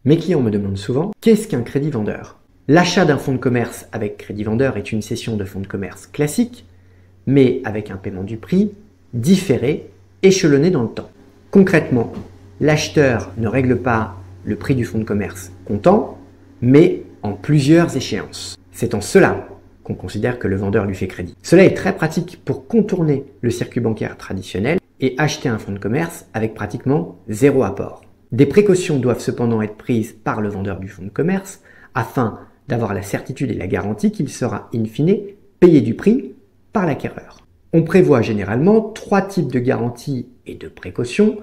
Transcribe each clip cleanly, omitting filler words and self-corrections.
Mes clients me demandent souvent « Qu'est-ce qu'un crédit vendeur ?» L'achat d'un fonds de commerce avec crédit vendeur est une cession de fonds de commerce classique, mais avec un paiement du prix différé, échelonné dans le temps. Concrètement, l'acheteur ne règle pas le prix du fonds de commerce comptant, mais en plusieurs échéances. C'est en cela qu'on considère que le vendeur lui fait crédit. Cela est très pratique pour contourner le circuit bancaire traditionnel et acheter un fonds de commerce avec pratiquement zéro apport. Des précautions doivent cependant être prises par le vendeur du fonds de commerce afin d'avoir la certitude et la garantie qu'il sera in fine payé du prix par l'acquéreur. On prévoit généralement 3 types de garanties et de précautions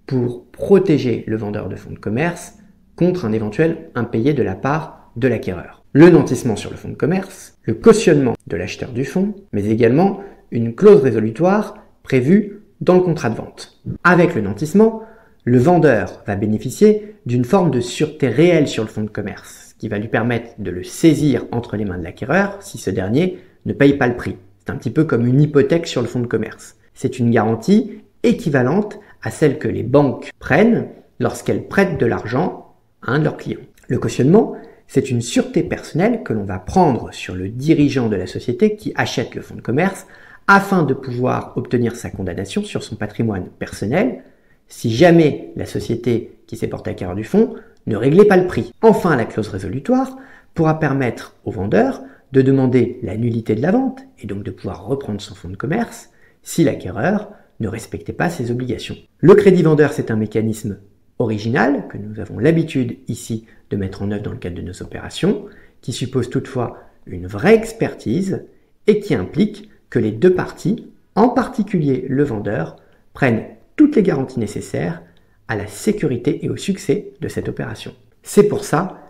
pour protéger le vendeur de fonds de commerce contre un éventuel impayé de la part de l'acquéreur. Le nantissement sur le fonds de commerce, le cautionnement de l'acheteur du fonds, mais également une clause résolutoire prévue dans le contrat de vente. Avec le nantissement, le vendeur va bénéficier d'une forme de sûreté réelle sur le fonds de commerce, ce qui va lui permettre de le saisir entre les mains de l'acquéreur si ce dernier ne paye pas le prix. C'est un petit peu comme une hypothèque sur le fonds de commerce. C'est une garantie équivalente à celle que les banques prennent lorsqu'elles prêtent de l'argent à un de leurs clients. Le cautionnement, c'est une sûreté personnelle que l'on va prendre sur le dirigeant de la société qui achète le fonds de commerce afin de pouvoir obtenir sa condamnation sur son patrimoine personnel si jamais la société qui s'est portée acquéreur du fonds ne réglait pas le prix. Enfin, la clause résolutoire pourra permettre au vendeur de demander la nullité de la vente et donc de pouvoir reprendre son fonds de commerce si l'acquéreur ne respectait pas ses obligations. Le crédit vendeur, c'est un mécanisme original que nous avons l'habitude ici de mettre en œuvre dans le cadre de nos opérations, qui suppose toutefois une vraie expertise et qui implique que les deux parties, en particulier le vendeur, prennent toutes les garanties nécessaires à la sécurité et au succès de cette opération. C'est pour ça